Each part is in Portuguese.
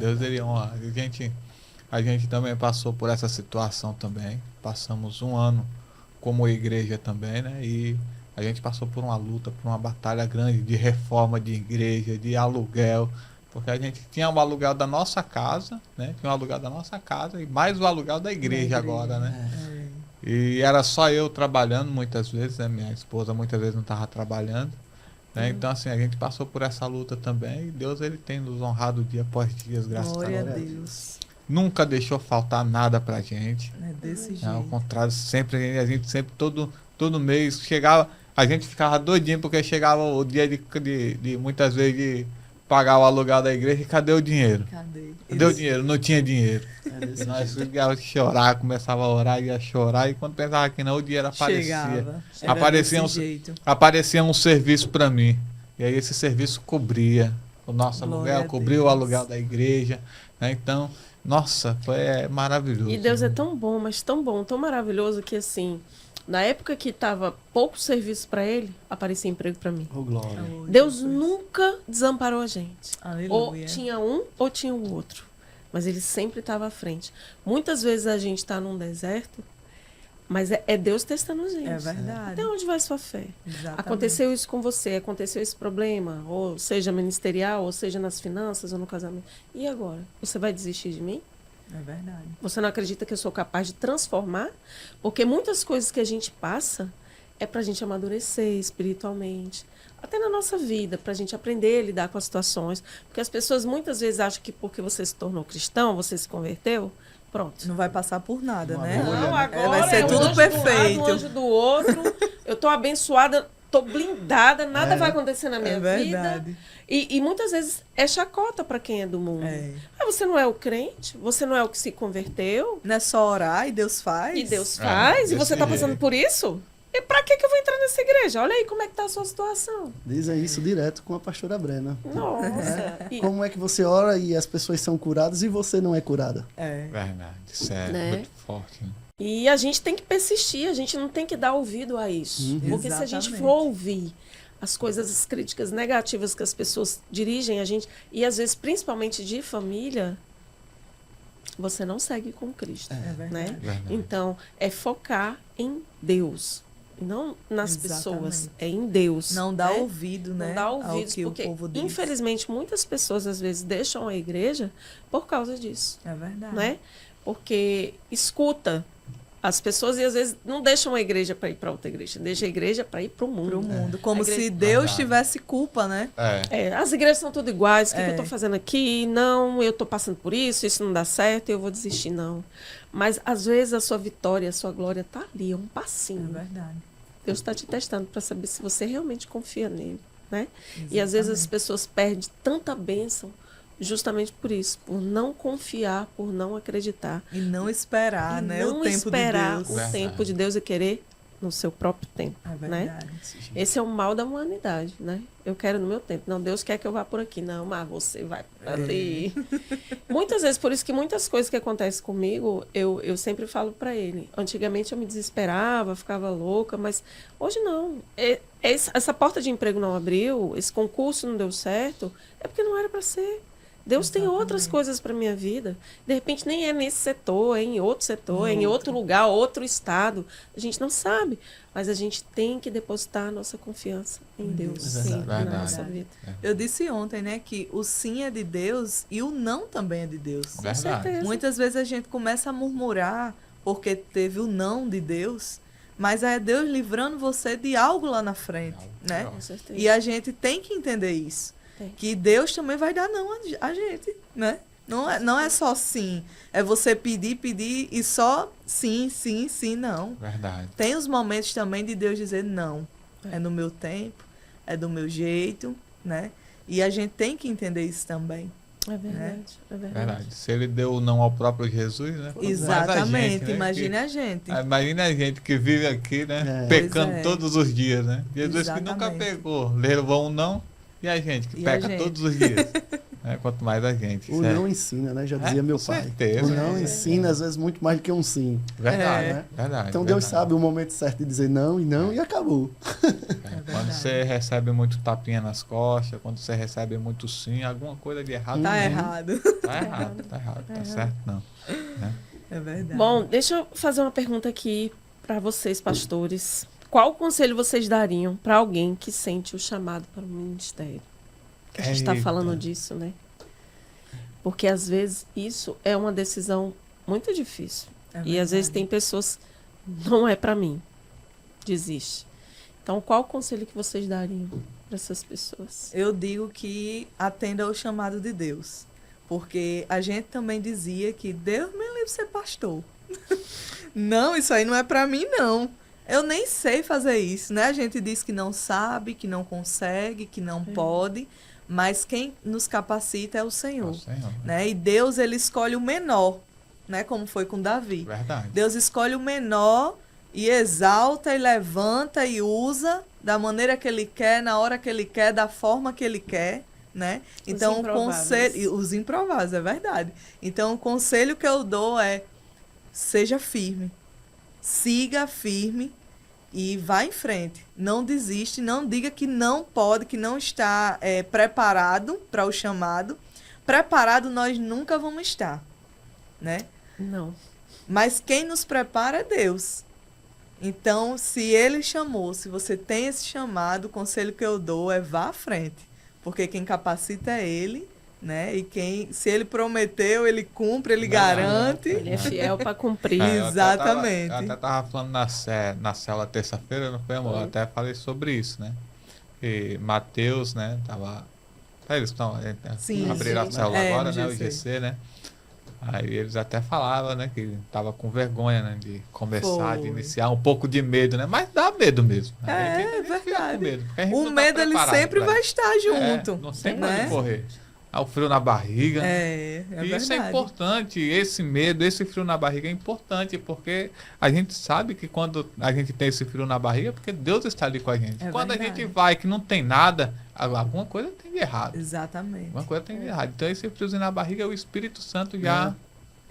Deus ele honra. A gente também passou por essa situação também. Passamos um ano como igreja também, né? E a gente passou por uma luta, por uma batalha grande de reforma de igreja, de aluguel, porque a gente tinha o aluguel da nossa casa, né? Tinha o aluguel da nossa casa e mais o aluguel da igreja agora, né? E era só eu trabalhando muitas vezes, né? Minha esposa muitas vezes não estava trabalhando, né? Então, assim, a gente passou por essa luta também e Deus, ele tem nos honrado dia após dia, graças a Glória a Deus. Deus. Nunca deixou faltar nada pra gente. É desse Ao jeito. contrário, sempre, a gente sempre, todo mês, chegava, a gente ficava doidinho porque chegava o dia de muitas vezes de pagar o aluguel da igreja e cadê o dinheiro? Cadê? Cadê o dinheiro? Não tinha dinheiro. É desse Nós jeito. ficava a chorar, começava a orar, ia chorar, e quando pensava que não, o dinheiro aparecia. Chegava. Era Aparecia desse um, jeito. aparecia um serviço para mim. E aí esse serviço cobria o nosso Glória aluguel, a cobria o Deus. aluguel da igreja, né? Então, nossa, foi maravilhoso. E Deus é tão bom, mas tão bom, tão maravilhoso que assim, na época que tava pouco serviço para ele, aparecia emprego para mim. Oh, glória. Oh, Deus Jesus. nunca desamparou a gente. Ou Aleluia. tinha um ou tinha o outro. Mas ele sempre estava à frente. Muitas vezes a gente está num deserto, mas é Deus testando a gente. É verdade. Até onde vai sua fé? Exatamente. Aconteceu isso com você, aconteceu esse problema, ou seja ministerial, ou seja nas finanças, ou no casamento. E agora? Você vai desistir de mim? É verdade. Você não acredita que eu sou capaz de transformar? Porque muitas coisas que a gente passa é para a gente amadurecer espiritualmente. Até na nossa vida, para a gente aprender a lidar com as situações. Porque as pessoas muitas vezes acham que porque você se tornou cristão, você se converteu, pronto. Não vai passar por nada, Uma né? bolha, Não, né? agora Vai ser um tudo anjo perfeito. do lado, um anjo do outro. Eu tô abençoada, tô blindada, nada vai acontecer na minha É vida. verdade. E muitas vezes é chacota para quem é do mundo. É. Ah, você não é o crente? Você não é o que se converteu? Não é só orar e Deus faz? E Deus faz? E você tá desse passando jeito. por isso? E pra que eu vou entrar nessa igreja? Olha aí como é que tá a sua situação. Dizem isso direto com a pastora Brena. Nossa. E, Como é que você ora e as pessoas são curadas e você não é curada? É. Verdade, isso é Né? muito forte. Né? e a gente tem que persistir, a gente não tem que dar ouvido a isso. Porque se a gente Exatamente. for ouvir as coisas, as críticas negativas que as pessoas dirigem a gente, e às vezes principalmente de família, você não segue com Cristo. É verdade. Né? Verdade. Então, é focar em Deus. E não nas Exatamente. pessoas, é em Deus. Não dá né? ouvido, né? Não dá ao ouvidos, que porque o povo diz. infelizmente muitas pessoas às vezes deixam a igreja por causa disso, É verdade. né? Porque escuta as pessoas e às vezes não deixam a igreja para ir para outra igreja, deixa a igreja para ir para o mundo. Pro mundo. Como A igreja- se Deus Verdade. tivesse culpa, né? As igrejas são tudo iguais, o que eu É. estou fazendo aqui? Não, eu estou passando por isso não dá certo, eu vou desistir, não. Mas às vezes a sua vitória, a sua glória está ali, é um É passinho. verdade. Deus está te testando para saber se você realmente confia nele, né? E às vezes as pessoas perdem tanta bênção justamente por isso, por não confiar, por não acreditar. E não esperar, E né? não o tempo esperar de Deus. o Verdade. tempo de Deus e querer no seu próprio tempo, É né? verdade. Esse é o mal da humanidade, né? Eu quero no meu tempo. Não, Deus quer que eu vá por aqui. Não, mas você vai por ali. Muitas vezes, por isso que muitas coisas que acontecem comigo, eu sempre falo para ele. Antigamente eu me desesperava, ficava louca, mas hoje não. Essa porta de emprego não abriu, esse concurso não deu certo, é porque não era para ser. Deus tem outras coisas para minha vida. De repente nem é nesse setor, é em outro setor, é em outro lugar, outro estado. A gente não sabe, mas a gente tem que depositar a nossa confiança em Deus É verdade. sempre na Verdade. nossa vida. Eu disse ontem, né, que o sim é de Deus e o não também é de Deus. Com Verdade. certeza. Muitas vezes a gente começa a murmurar porque teve o não de Deus, mas é Deus livrando você de algo lá na frente, né? Com certeza. E a gente tem que entender isso. Tem. Que Deus também vai dar não a gente, né? Não é só sim. É você pedir e só sim, sim, sim, não. Verdade. Tem os momentos também de Deus dizer não. É no meu tempo, é do meu jeito, né? E a gente tem que entender isso também. É verdade, é verdade. Verdade. Se ele deu o não ao próprio Jesus, né? quanto mais a Exatamente. gente, né? Imagine Que- a gente. Imagina a gente que vive aqui, né? É. Pecando Pois é. todos os dias, né? Jesus que nunca Exatamente. pegou, levou um não, e a gente que E a peca gente? todos os dias. né? Quanto mais a gente. O não ensina, né? Já dizia meu com pai. certeza. O não ensina, às vezes, muito mais do que um sim. Verdade, É. né? verdade. Então Deus verdade. sabe o momento certo de dizer não e não e acabou. Quando verdade. você recebe muito tapinha nas costas, quando você recebe muito sim, alguma coisa de errado. Tá tem. errado. Tá errado, tá certo não. Né? É verdade. Bom, deixa eu fazer uma pergunta aqui para vocês, pastores. Qual conselho vocês dariam para alguém que sente o chamado para o ministério? Que a gente está Eita. falando disso, né? Porque às vezes isso é uma decisão muito difícil. É E às vezes verdade. tem pessoas, não é para mim, desiste. Então, qual o conselho que vocês dariam para essas pessoas? Eu digo que atenda ao chamado de Deus. Porque a gente também dizia que Deus me livre de ser pastor. Não, isso aí não é pra mim, não. Eu nem sei fazer isso, né? A gente diz que não sabe, que não consegue, que não pode. Mas quem nos capacita é o Senhor. Ó, Senhor, Né? E Deus, ele escolhe o menor, né? Como foi com Davi. Verdade. Deus escolhe o menor e exalta e levanta e usa da maneira que ele quer, na hora que ele quer, da forma que ele quer, né? Então, o improváveis. conselho, os improváveis, é verdade. Então, o conselho que eu dou é: seja firme. Siga firme e vá em frente. Não desiste, não diga que não pode, que não está preparado para o chamado. Preparado nós nunca vamos estar, né? Não. Mas quem nos prepara é Deus. Então, se ele chamou, se você tem esse chamado, o conselho que eu dou é vá à frente. Porque quem capacita é ele, né? E se ele prometeu, ele cumpre, ele garante. Ele é fiel para cumprir. Exatamente. Eu até tava falando na célula terça-feira, não foi, amor? Eu até falei sobre isso, né? E Mateus, né? Tava. Eles estão. Sim, Abriram a sim. célula É, agora, no né? O GC. IGC, né? Aí eles até falavam, né? Que tava com vergonha, né? De começar, de Foi. iniciar, um pouco de medo, né? Mas dá medo mesmo. É, A gente fica verdade. com medo, porque a gente O não tá medo, ele preparado sempre pra vai isso. estar junto. Não tem né? pra onde correr. O frio na barriga. É E verdade. isso é importante, esse medo, esse frio na barriga é importante, porque a gente sabe que quando a gente tem esse frio na barriga, é porque Deus está ali com a gente. É Quando a verdade. gente vai que não tem nada, alguma coisa tem de errado. Exatamente. Alguma coisa tem de errado. Então esse friozinho na barriga é o Espírito Santo já.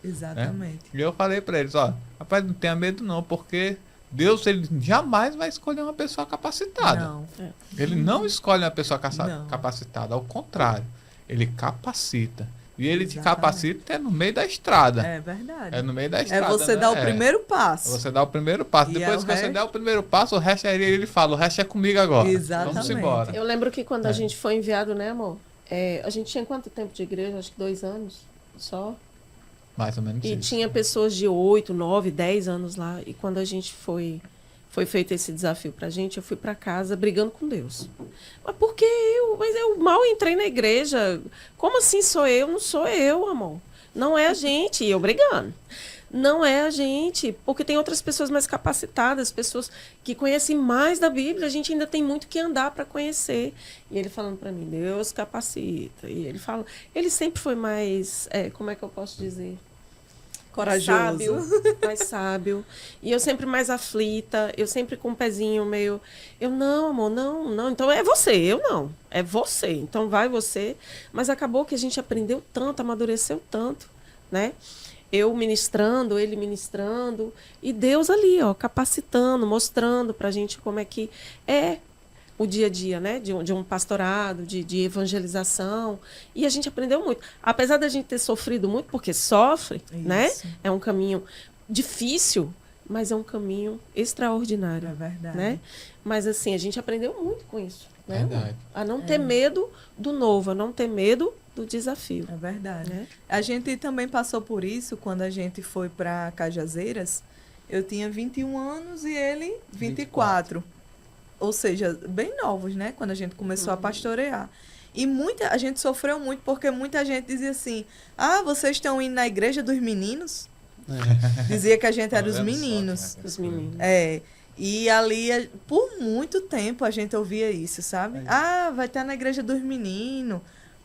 Exatamente. E eu falei para eles, ó, rapaz, não tenha medo não, porque Deus, ele jamais vai escolher uma pessoa capacitada. Não. Ele não escolhe uma pessoa Não. capacitada, ao contrário, ele capacita. E ele te Exatamente. capacita no meio da estrada. É verdade. É no meio da É estrada. você né? dar o primeiro passo. Você dá o primeiro passo. E Depois é que o você resto? der o primeiro passo, o resto aí ele fala, o resto é comigo agora. Exatamente. Vamos embora. Eu lembro que quando É. a gente foi enviado, né, amor? A gente tinha quanto tempo de igreja? Acho que 2 anos só. Mais ou menos E isso. tinha pessoas de 8, 9, 10 anos lá. E quando a gente foi feito esse desafio pra gente, eu fui pra casa brigando com Deus. Mas por que eu? Mas eu mal entrei na igreja. Como assim sou eu? Não sou eu, amor. Não é a gente. E eu brigando. Não é a gente, porque tem outras pessoas mais capacitadas, pessoas que conhecem mais da Bíblia, a gente ainda tem muito que andar para conhecer. E ele falando para mim, Deus capacita. E ele fala, ele sempre foi mais, como é que eu posso dizer? Corajoso. Sábio, mais sábio. E eu sempre mais aflita, eu sempre com um pezinho meio, não, amor, não. Então é você, eu não. É você. Então vai você. Mas acabou que a gente aprendeu tanto, amadureceu tanto, né? Eu ministrando, ele ministrando, e Deus ali, ó, capacitando, mostrando pra gente como é que é o dia a dia, né, de um pastorado, de evangelização, e a gente aprendeu muito. Apesar da gente ter sofrido muito, porque sofre, né, Isso. é um caminho difícil, mas é um caminho extraordinário, É verdade. né? Mas assim, a gente aprendeu muito com isso, né? Verdade. A não ter medo do novo, a não ter medo do desafio, É verdade. né? A gente também passou por isso quando a gente foi para Cajazeiras. Eu tinha 21 anos e ele 24. Ou seja, bem novos, né? Quando a gente começou a pastorear. E a gente sofreu muito porque muita gente dizia assim: ah, vocês estão indo na igreja dos meninos? Dizia que a gente era Tá os vendo só, meninos. né? Os meninos. É. E ali, por muito tempo, a gente ouvia isso, sabe? Ah, vai estar na igreja dos meninos.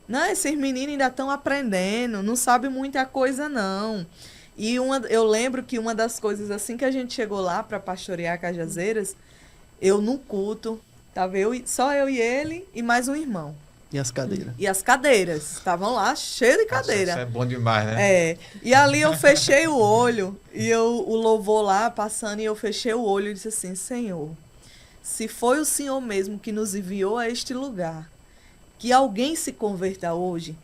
Não, esses meninos ainda estão aprendendo, não sabem muita coisa, não. E eu lembro que uma das coisas, assim que a gente chegou lá para pastorear Cajazeiras, eu no culto, tava só eu e ele e mais um irmão. E as cadeiras? E as cadeiras. Estavam lá cheias de cadeira. Isso é bom demais, né? É. E ali eu fechei o olho, e o louvor lá passando, e eu fechei o olho e disse assim: Senhor, se foi o Senhor mesmo que nos enviou a este lugar, que alguém se converta hoje,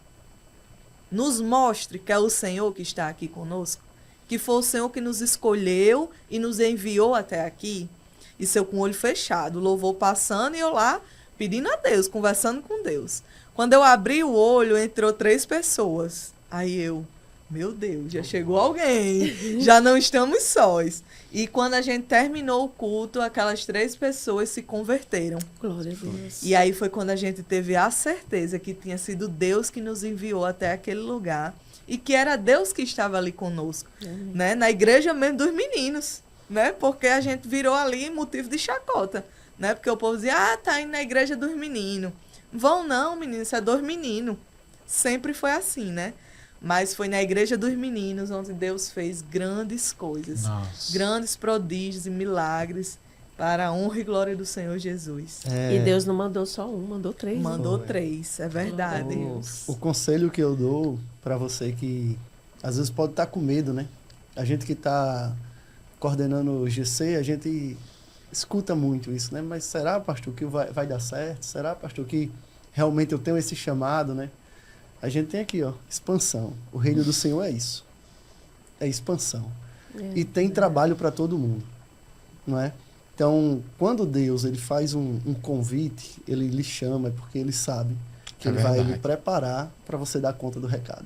nos mostre que é o Senhor que está aqui conosco, que foi o Senhor que nos escolheu e nos enviou até aqui. Isso eu com o olho fechado, o louvor passando e eu lá pedindo a Deus, conversando com Deus. Quando eu abri o olho, entrou 3 pessoas. Aí eu, meu Deus, já chegou alguém, já não estamos sós. E quando a gente terminou o culto, aquelas 3 pessoas se converteram. Glória a Deus. E aí foi quando a gente teve a certeza que tinha sido Deus que nos enviou até aquele lugar e que era Deus que estava ali conosco, né? Na igreja mesmo dos meninos, né? Porque a gente virou ali motivo de chacota, né? Porque o povo dizia, tá indo na igreja dos meninos. Vão não, menino, isso é dos meninos. Sempre foi assim, né? Mas foi na igreja dos meninos onde Deus fez grandes coisas, Nossa. grandes prodígios e milagres para a honra e glória do Senhor Jesus. É, E Deus não mandou só um, mandou 3. Mandou Foi. 3, é verdade. o conselho que eu dou para você que às vezes pode estar com medo, né? A gente que está coordenando o GC, a gente escuta muito isso, né? Mas será, pastor, que vai dar certo? Será, pastor, que realmente eu tenho esse chamado, né? A gente tem aqui, ó, expansão. O reino do Senhor é isso. É expansão. E tem trabalho para todo mundo, não é? Então, quando Deus ele faz um convite, ele lhe chama, é porque ele sabe que É ele vai verdade. lhe preparar para você dar conta do recado.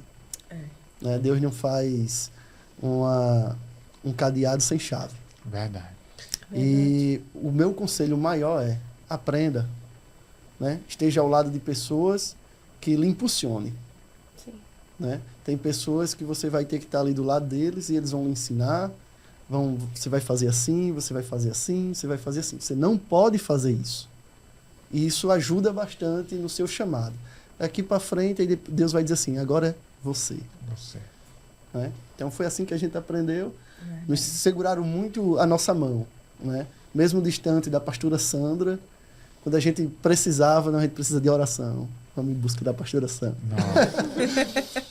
É. Né? Deus não faz um cadeado sem chave. Verdade. E o meu conselho maior é aprenda, né? Esteja ao lado de pessoas que lhe impulsionem. Sim. Né? Tem pessoas que você vai ter que estar ali do lado deles e eles vão lhe ensinar, você vai fazer assim, você vai fazer assim, você vai fazer assim. Você não pode fazer isso. E isso ajuda bastante no seu chamado. Daqui para frente, aí Deus vai dizer assim, agora é você. Você. Né? Então foi assim que a gente aprendeu. Nos seguraram muito a nossa mão. Né? Mesmo distante da pastora Sandra, quando a gente precisava, não, a gente precisa de oração. Vamos em busca da pastora Sandra. Nossa.